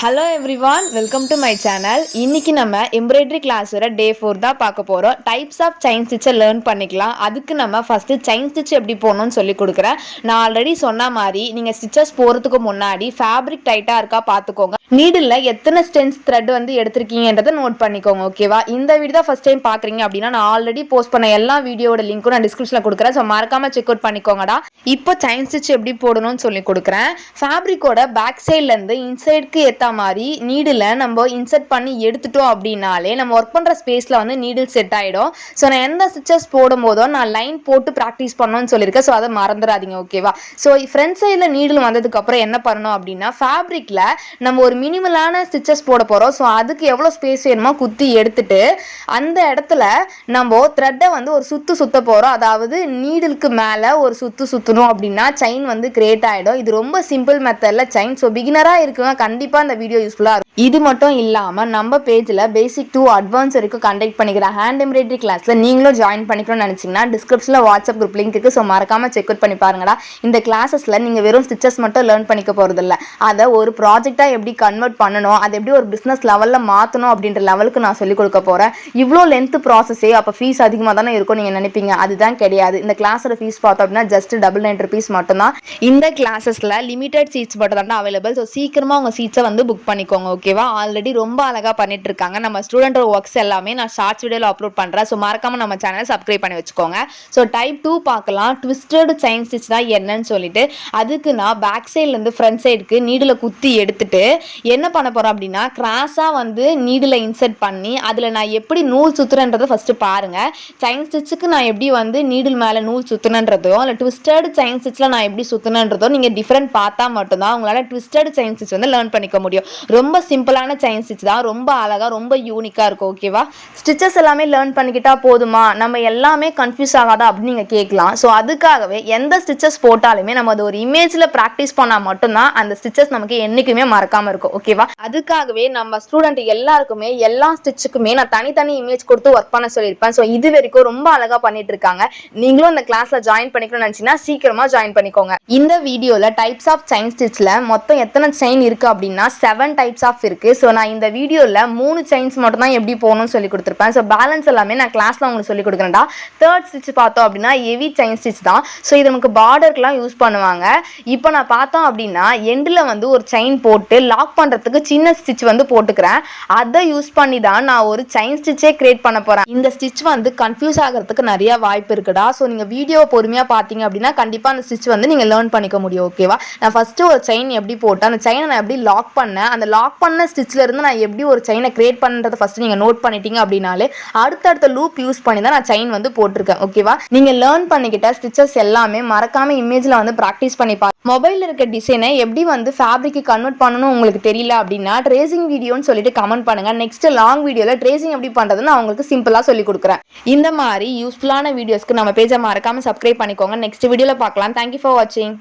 Hello everyone, welcome to my channel. இன்னைக்கு நம்ம embroidery கிளாஸோட டே 4 தான் பார்க்க போகிறோம். டைப்ஸ் ஆஃப் செயின் ஸ்டிச்சை லேர்ன் பண்ணிக்கலாம். அதுக்கு நம்ம ஃபஸ்ட்டு செயின் ஸ்டிச் எப்படி போடணும்னு சொல்லி கொடுக்குறேன். நான் ஆல்ரெடி சொன்ன மாதிரி நீங்கள் ஸ்டிச்சஸ் போகிறதுக்கு முன்னாடி ஃபேப்ரிக் டைட்டாக இருக்கா பார்த்துக்கோங்க. நீடில் எத்தனை ஸ்டென்ஸ் த்ரெட் வந்து எடுத்திருக்கீங்கன்றதை நோட் பண்ணிக்கோங்க. ஓகேவா? இந்த வீடியோ தான் ஃபஸ்ட் டைம் பார்க்குறீங்க அப்படின்னா நான் ஆல்ரெடி போஸ்ட் பண்ண எல்லா வீடியோட லிங்க்கும் நான் டிஸ்கிரிப்ஷனில் கொடுக்குறேன். ஸோ மறக்காமல் செக் அவுட் பண்ணிக்கோங்கடா. இப்போ செயின் ஸ்டிச் எப்படி போடணும்னு சொல்லி கொடுக்குறேன். ஃபேப்ரிக்கோட பேக் சைட்லேருந்து இன்சைடுக்கு ஏற்ற மாதிரி நீடில் நம்ம இன்சர்ட் பண்ணி எடுத்துட்டோம் அப்படின்னாலே நம்ம ஒர்க் பண்ணுற ஸ்பேஸில் வந்து நீடில் செட் ஆகிடும். ஸோ நான் எந்த ஸ்டிச்சஸ் போடும் போதோ நான் லைன் போட்டு ப்ராக்டிஸ் பண்ணணும்னு சொல்லியிருக்கேன். ஸோ அதை மறந்துடாதீங்க. ஓகேவா? ஸோ ஃப்ரண்ட் சைடில் நீடில் வந்ததுக்கப்புறம் என்ன பண்ணணும் அப்படின்னா ஃபேப்ரிக்கில் நம்ம ஒரு மினிமலான ஸ்டிச்சஸ் போட போகிறோம். ஸோ அதுக்கு எவ்வளோ ஸ்பேஸ் வேணுமோ குத்தி எடுத்துட்டு அந்த இடத்துல நம்ம த்ரெட்டை வந்து ஒரு சுற்ற போகிறோம். அதாவது நீடிலுக்கு மேலே ஒரு சுற்றணும் அப்படின்னா செயின் வந்து கிரியேட் ஆகிடும். இது ரொம்ப சிம்பிள் மெத்தடில் செயின். ஸோ பிகினராக இருக்குங்க, கண்டிப்பாக இந்த வீடியோ யூஸ்ஃபுல்லாக இருக்கும். இது மட்டும் இல்லாமல் நம்ம பேஜில் பேசிக் டு அட்வான்ஸ் வரைக்கும் கண்டக்ட் பண்ணிக்கிற ஹேண்ட் எம்ப்ராய்டரி கிளாஸில் நீங்களும் ஜாயின் பண்ணிக்கணும்னு நினச்சிங்கன்னா டிஸ்கிரிப்ஷனில் வாட்ஸ்அப் குரூப் லிங்க் இருக்குது. ஸோ மறக்காமல் செக் அவுட் பண்ணி பாருங்கடா. இந்த கிளாஸஸில் நீங்கள் வெறும் ஸ்டிச்சஸ் மட்டும் லேர்ன் பண்ணிக்க போகிறதில்ல, அதை ஒரு ப்ராஜெக்டாக எப்படி கன்வெர்ட் பண்ணணும், அதை எப்படி ஒரு பிஸ்னஸ் லெவலில் மாற்றணும் அப்படின்ற லெவலுக்கு நான் சொல்லிக் கொடுக்க போகிறேன். இவ்வளோ லென்த் ப்ராசஸே அப்போ ஃபீஸ் அதிகமாக தானே இருக்கும் நீங்கள் நினைப்பீங்க. அதுதான் கிடையாது. இந்த கிளாஸோட ஃபீஸ் பார்த்தோம் அப்படின்னா ஜஸ்ட் $9 மட்டும்தான். இந்த கிளாஸஸில் லிமிடெட் சீட்ஸ் மட்டும் தான் அவைலபிள். ஸோ சீக்கிரமாக உங்கள் சீட்ஸை வந்து புக் பண்ணிக்கோங்க. ஓகேவா? ஆல்ரெடி ரொம்ப அழகாக பண்ணிட்டு இருக்காங்க நம்ம ஸ்டூடெண்டோட ஒர்க்ஸ் எல்லாமே நான் ஷார்ட்ஸ் வீடியோவில் அப்லோட் பண்ணுறேன். ஸோ மறக்காமல் நம்ம சேனலை சப்ஸ்கிரைப் பண்ணி வச்சுக்கோங்க. ஸோ டைப் 2 பார்க்கலாம். ட்விஸ்டட் செயின் ஸ்டிச் தான் என்னன்னு சொல்லிட்டு அதுக்கு நான் பேக் சைட்லேருந்து ஃப்ரண்ட் சைடுக்கு நீடில் குத்தி எடுத்துட்டு என்ன பண்ண போகிறேன் அப்படின்னா கிராஸாக வந்து நீடில் இன்சர்ட் பண்ணி அதில் நான் எப்படி நூல் சுற்றுறன்றதை ஃபஸ்ட்டு பாருங்கள். செயின் ஸ்டிச்சுக்கு நான் எப்படி வந்து நீடில் மேலே நூல் சுற்றுனன்றதோ இல்லை ட்விஸ்டட் செயின் ஸ்டிச்சில் நான் எப்படி சுற்றுனன்றதோ நீங்கள் டிஃப்ரெண்ட் பார்த்தா மட்டும்தான் உங்களால் ட்விஸ்டட் செயின் ஸ்டிச் வந்து லேர்ன் பண்ணிக்க முடியும். ரொம்ப சிம்பிளான செயின் ஸ்டிச் தான், ரொம்ப அழகாக ரொம்ப யூனிக்காக இருக்கும். ஓகேவா? ஸ்டிச்சஸ் எல்லாமே லேர்ன் பண்ணிக்கிட்டா போதுமா, நம்ம எல்லாமே கன்ஃபியூஸ் ஆகாதா அப்படின்னு நீங்கள் கேட்கலாம். ஸோ அதுக்காகவே எந்த ஸ்டிச்சஸ் போட்டாலுமே நம்ம அது ஒரு இமேஜில் ப்ராக்டிஸ் பண்ணால் மட்டும்தான் அந்த ஸ்டிச்சஸ் நமக்கு என்றைக்குமே மறக்காமல் இருக்கும். ஓகேவா? அதுக்காகவே நம்ம ஸ்டூடெண்ட் எல்லாருக்குமே எல்லா ஸ்டிச்சுக்குமே நான் தனித்தனி இமேஜ் கொடுத்து ஒர்க் பண்ண சொல்லியிருப்பேன். ஸோ இது வரைக்கும் ரொம்ப அழகாக பண்ணிட்டு இருக்காங்க. நீங்களும் இந்த கிளாஸில் ஜாயின் பண்ணிக்கணும்னு நினச்சிங்கன்னா சீக்கிரமாக ஜாயின் பண்ணிக்கோங்க. இந்த வீடியோவில் டைப்ஸ் ஆஃப் செயின் ஸ்டிச்சில் மொத்தம் எத்தனை செயின் இருக்குது அப்படின்னா 7 டைப்ஸ் ஆஃப் இருக்குது. ஸோ நான் இந்த வீடியோவில் 3 செயின்ஸ் மட்டும் தான் எப்படி போகணும்னு சொல்லி கொடுத்துருப்பேன். ஸோ பேலன்ஸ் எல்லாமே நான் கிளாஸில் உங்களுக்கு சொல்லி கொடுக்குறேன்டா. தேர்ட் ஸ்டிச் பார்த்தோம் அப்படின்னா ஹெவி செயின் ஸ்டிச் தான். ஸோ இது நமக்கு பார்டருக்குலாம் யூஸ் பண்ணுவாங்க. இப்போ நான் பார்த்தோம் அப்படின்னா எண்டில் வந்து ஒரு செயின் போட்டு லாக் பண்ணுறதுக்கு சின்ன ஸ்டிச் வந்து போட்டுக்கிறேன். அதை யூஸ் பண்ணி தான் நான் ஒரு செயின் ஸ்டிச்சே கிரியேட் பண்ண போகிறேன். இந்த ஸ்டிச் வந்து கன்ஃபியூஸ் ஆகிறதுக்கு நிறைய வாய்ப்பு இருக்குடா. ஸோ நீங்கள் வீடியோ பொறுமையாக பார்த்தீங்க அப்படின்னா கண்டிப்பாக அந்த ஸ்டிச் வந்து நீங்கள் லேர்ன் பண்ணிக்க முடியும். ஓகேவா? நான் ஃபஸ்ட்டு ஒரு செயின் எப்படி போட்டேன், அந்த செயினை நான் எப்படி லாக் பண்ணேன், அந்த லாக் பண்ண ஸ்டிச்சில் இருந்து நான் எப்படி ஒரு செயினை கிரியேட் பண்ணுறதை ஃபஸ்ட்டு நீங்கள் நோட் பண்ணிட்டீங்க அப்படின்னாலே அடுத்தடுத்த லூப் யூஸ் பண்ணி தான் நான் செயின் வந்து போட்டிருக்கேன். ஓகேவா? நீங்கள் லேர்ன் பண்ணிக்கிட்ட ஸ்டிச்சஸ் எல்லாமே மறக்காமல் இமேஜில் வந்து ப்ராக்டிஸ் பண்ணி பாருங்க. மொபைலில் இருக்க டிசைனை எப்படி வந்து ஃபேப்ரிக்கு கன்வெர்ட் பண்ணணும் உங்களுக்கு தெரியல அப்படின்னா ட்ரேசிங் வீடியோன்னு சொல்லிட்டு கமெண்ட் பண்ணுங்கள். நெக்ஸ்ட் லாங் வீடியோவில் ட்ரேசிங் எப்படி பண்ணுறதுன்னு நான் உங்களுக்கு சிம்பிளாக சொல்லி கொடுக்குறேன். இந்த மாதிரி யூஸ்ஃபுல்லான வீடியோஸ்க்கு நம்ம பேஜை மறக்காமல் சப்ஸ்கிரைப் பண்ணிக்கோங்க. நெக்ஸ்ட் வீடியோவில் பார்க்கலாம். தேங்க்யூ ஃபார் வாட்சிங்.